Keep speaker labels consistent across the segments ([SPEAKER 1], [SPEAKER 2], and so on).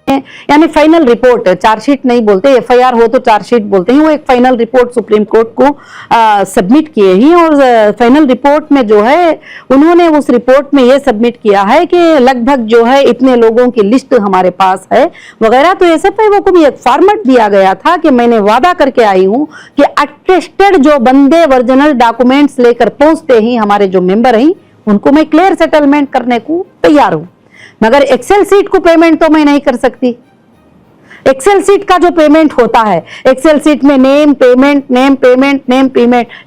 [SPEAKER 1] यानी final report, chargesheet नहीं बोलते, एफआईआर हो तो चार्जशीट बोलते हैं, वो एक फाइनल रिपोर्ट सुप्रीम कोर्ट को सबमिट किए ही। और फाइनल रिपोर्ट में जो है उन्होंने उस रिपोर्ट में ये सबमिट किया है कि लगभग जो है इतने लोगों की लिस्ट हमारे पास है वगैरह। तो एसएफआईओ को भी एक फॉर्मेट दिया गया था कि मैंने वादा करके आई हूं कि अटेस्टेड जो बंदे ओरिजिनल डॉक्यूमेंट्स लेकर पहुंचते ही हमारे जो मेंबर हैं उनको मैं क्लियर सेटलमेंट करने को तैयार हूं, मगर एक्सेल सीट को पेमेंट तो मैं नहीं कर सकती। एक्सेल सीट का जो पेमेंट होता है, एक्सेल सीट में नेम पेमेंट,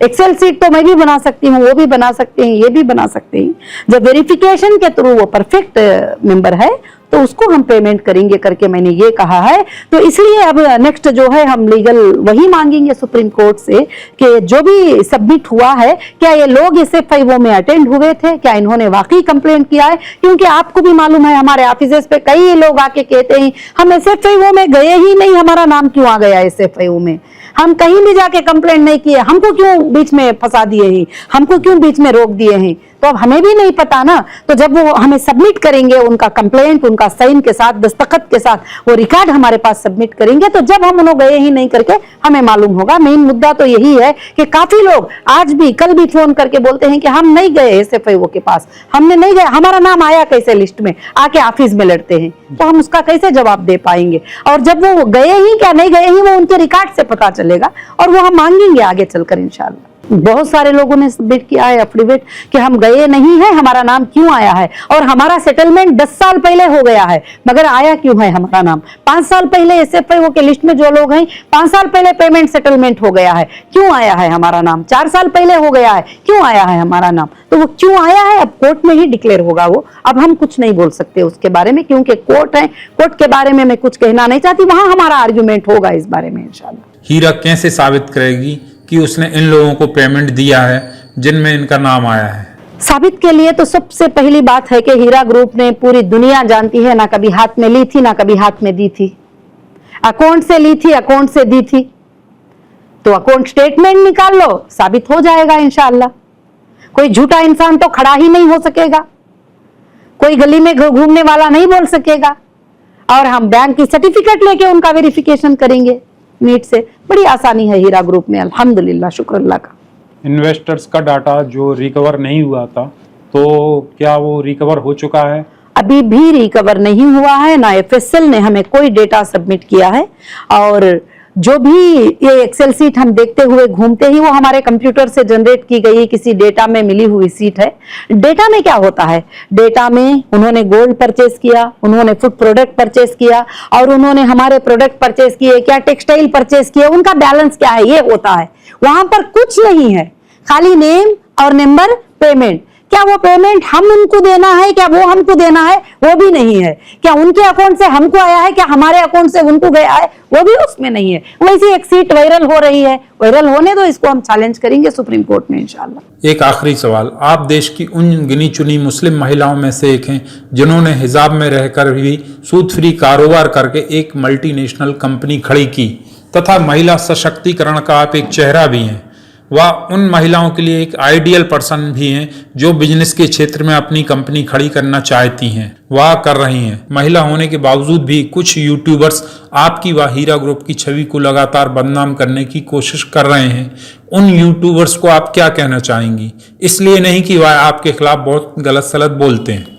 [SPEAKER 1] एक्सेल सीट तो मैं भी बना सकती हूँ, वो भी बना सकते हैं, ये भी बना सकते हैं। जब वेरिफिकेशन के थ्रू वो परफेक्ट मेंबर है तो उसको हम पेमेंट करेंगे करके मैंने ये कहा है। तो इसलिए अब नेक्स्ट जो है हम लीगल वही मांगेंगे सुप्रीम कोर्ट से कि जो भी सबमिट हुआ है, क्या ये लोग एसएफआईओ में अटेंड हुए थे, क्या इन्होंने वाकई कंप्लेंट किया है। क्योंकि आपको भी मालूम है हमारे ऑफिसेस पे कई लोग आके कहते हैं हम एसएफआईओ में गए ही नहीं, हमारा नाम क्यों आ गया एसएफआईओ में, हम कहीं भी जाके कंप्लेंट नहीं किए, हमको क्यों बीच में फंसा दिए हैं, हमको क्यों बीच में रोक दिए हैं। तो अब हमें भी नहीं पता ना। तो जब वो हमें सबमिट करेंगे उनका कंप्लेंट, उनका साइन के साथ, दस्तखत के साथ वो रिकॉर्ड हमारे पास सबमिट करेंगे, तो जब हम उन्होंने गए ही नहीं करके हमें मालूम होगा। मेन मुद्दा तो यही है कि काफी लोग आज भी कल भी फोन करके बोलते हैं कि हम नहीं गए एसएफआईओ के पास, हमने नहीं गए, हमारा नाम आया कैसे लिस्ट में, आके ऑफिस में लड़ते हैं। तो हम उसका कैसे जवाब दे पाएंगे। और जब वो गए ही क्या नहीं गए ही वो उनके रिकॉर्ड से पता चलेगा और वो हम मांगेंगे आगे चलकर इंशाल्लाह। बहुत सारे लोगों ने सबमिट किया है एफिडेविट कि हम गए नहीं है, हमारा नाम क्यों आया है, और हमारा सेटलमेंट 10 साल पहले हो गया है मगर आया क्यों है हमारा नाम। 5 साल पहले एसएफआईओ के लिस्ट में जो लोग हैं 5 साल पहले पेमेंट सेटलमेंट हो गया है, क्यों आया है हमारा नाम। 4 साल पहले हो गया है, क्यों आया है हमारा नाम। तो वो क्यों आया है अब कोर्ट में ही डिक्लेयर होगा वो। अब हम कुछ नहीं बोल सकते उसके बारे में, क्योंकि कोर्ट है, कोर्ट के बारे में मैं कुछ कहना नहीं चाहती, वहां हमारा आर्ग्यूमेंट होगा इस बारे में इंशाल्लाह।
[SPEAKER 2] हीरा कैसे साबित करेगी कि उसने इन लोगों को पेमेंट दिया है जिनमें इनका नाम आया है।
[SPEAKER 1] साबित के लिए तो सबसे पहली बात है कि हीरा ग्रुप ने, पूरी दुनिया जानती है, ना कभी हाथ में ली थी ना कभी हाथ में दी थी, अकाउंट से ली थी अकाउंट से दी थी। तो अकाउंट स्टेटमेंट निकाल लो, साबित हो जाएगा इंशाअल्लाह। कोई झूठा इंसान तो खड़ा ही नहीं हो सकेगा, कोई गली में घूमने वाला नहीं बोल सकेगा। और हम बैंक की सर्टिफिकेट लेके उनका वेरिफिकेशन करेंगे नीट से। बड़ी आसानी है हीरा ग्रुप में अल्हम्दुलिल्लाह, शुक्र अल्लाह का।
[SPEAKER 3] इन्वेस्टर्स का डाटा जो रिकवर नहीं हुआ था, तो क्या वो रिकवर हो चुका है?
[SPEAKER 1] अभी भी रिकवर नहीं हुआ है, ना एफएसएल ने हमें कोई डेटा सबमिट किया है। और जो भी ये एक्सेल सीट हम देखते हुए घूमते ही वो हमारे कंप्यूटर से जनरेट की गई किसी डेटा में मिली हुई सीट है। डेटा में क्या होता है, डेटा में उन्होंने गोल्ड परचेस किया, उन्होंने फूड प्रोडक्ट परचेस किया, और उन्होंने हमारे प्रोडक्ट परचेस किए, क्या टेक्सटाइल परचेस किए, उनका बैलेंस क्या है, ये होता है। वहां पर कुछ नहीं है, खाली नेम और नंबर, पेमेंट। क्या वो पेमेंट हम उनको देना है, क्या वो हमको देना है, वो भी नहीं है। क्या उनके अकाउंट से हमको आया है, क्या हमारे अकाउंट से उनको गया है, वो भी उसमें नहीं है। वैसे एक सीट वायरल हो रही है, वायरल होने दो, इसको हम चैलेंज करेंगे सुप्रीम कोर्ट में इंशाल्लाह।
[SPEAKER 2] एक आखिरी सवाल, आप देश की उन गिनी चुनी मुस्लिम महिलाओं में से एक हैं जिन्होंने हिजाब में रहकर भी सूद फ्री कारोबार करके एक मल्टीनेशनल कंपनी खड़ी की, तथा महिला सशक्तिकरण का आप एक चेहरा भी हैं। वह उन महिलाओं के लिए एक आइडियल पर्सन भी हैं जो बिजनेस के क्षेत्र में अपनी कंपनी खड़ी करना चाहती हैं, वह कर रही हैं। महिला होने के बावजूद भी कुछ यूट्यूबर्स आपकी व हीरा ग्रुप की छवि को लगातार बदनाम करने की कोशिश कर रहे हैं। उन यूट्यूबर्स को आप क्या कहना चाहेंगी? इसलिए नहीं कि वह आपके खिलाफ बहुत गलत सलत बोलते हैं।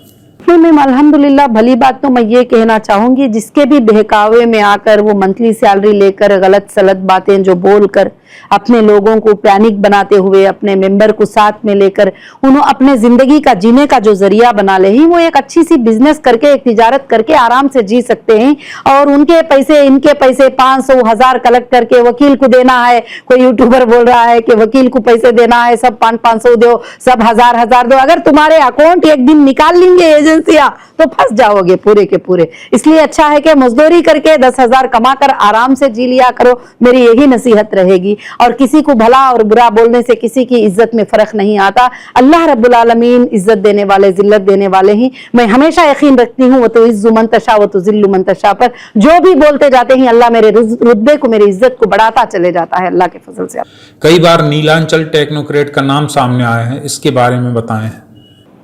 [SPEAKER 1] मैम अल्हम्दुलिल्लाह, भली बात तो मैं ये कहना चाहूंगी, जिसके भी बहकावे में आकर वो मंथली सैलरी लेकर गलत सलत बातें जो बोलकर अपने लोगों को पैनिक बनाते हुए, अपने मेंबर को साथ में लेकर उन्होंने अपने जिंदगी का जीने का जो जरिया बना ले ही, वो एक अच्छी सी बिजनेस करके, एक तिजारत करके आराम से जी सकते हैं। और उनके पैसे, इनके पैसे 500 1000 कलेक्ट करके वकील को देना है। कोई यूट्यूबर बोल रहा है कि वकील को पैसे देना है, सब 500 दो, सब 1000 दो। अगर तुम्हारे अकाउंट एक दिन निकाल लेंगे एजेंसियां तो फंस जाओगे पूरे के पूरे। इसलिए अच्छा है कि मजदूरी करके 10,000 कमाकर आराम से जी लिया करो, मेरी यही नसीहत रहेगी। और किसी को भला और बुरा बोलने से किसी की इज्जत में फर्क नहीं आता। अल्लाह रब्बुल आलमीन इज्जत देने वाले, जिल्लत देने वाले ही। मैं हमेशा यकीन रखती हूँ वो तो इज्जु मन तशा व तो जिल्लु मन तशा पर। जो भी बोलते जाते हैं अल्लाह मेरे रुतबे को, मेरी इज्जत को बढ़ाता चले जाता है अल्लाह के फजल से।
[SPEAKER 2] कई बार नीलांचल टेक्नोक्रेट का नाम सामने आया है, इसके बारे में बताएं।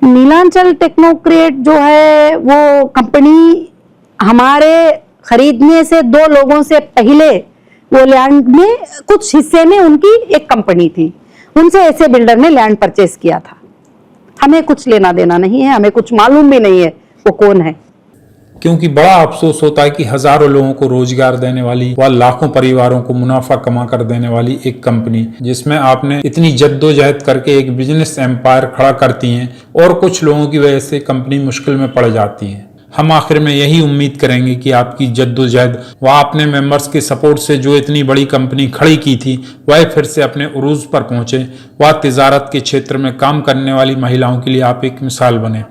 [SPEAKER 1] नीलांचल टेक्नोक्रेट जो है वो कंपनी हमारे खरीदने से 2 लोगों से पहले वो लैंड में कुछ हिस्से में उनकी एक कंपनी थी, उनसे ऐसे बिल्डर ने लैंड परचेस किया था। हमें कुछ लेना देना नहीं है, हमें कुछ मालूम भी नहीं है वो कौन है।
[SPEAKER 2] क्योंकि बड़ा अफसोस होता है कि हजारों लोगों को रोजगार देने वाली व लाखों परिवारों को मुनाफा कमा कर देने वाली एक कंपनी, जिसमें आपने इतनी जद्दोजहद करके एक बिजनेस एम्पायर खड़ा करती हैं और कुछ लोगों की वजह से कंपनी मुश्किल में पड़ जाती है। हम आखिर में यही उम्मीद करेंगे कि आपकी जद्दोजहद व अपने मेंबर्स के सपोर्ट से जो इतनी बड़ी कंपनी खड़ी की थी वह फिर से अपने उरूज पर पहुंचे व तिजारत के क्षेत्र में काम करने वाली महिलाओं के लिए आप एक मिसाल बने।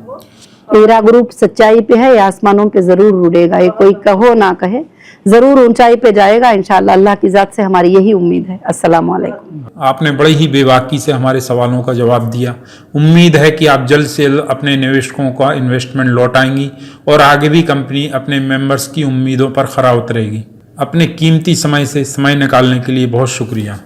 [SPEAKER 1] मेरा ग्रुप सच्चाई पे है, ये आसमानों पे जरूर उड़ेगा, ये कोई कहो ना कहे, जरूर ऊंचाई पे जाएगा इंशाल्लाह। अल्लाह की जात से हमारी यही उम्मीद है। अस्सलाम वालेकुम।
[SPEAKER 2] आपने बड़े ही बेबाकी से हमारे सवालों का जवाब दिया। उम्मीद है कि आप जल्द से जल्द अपने निवेशकों का इन्वेस्टमेंट लौटाएंगी और आगे भी कंपनी अपने मेंबर्स की उम्मीदों पर खरा उतरेगी। अपने कीमती समय से समय निकालने के लिए बहुत शुक्रिया।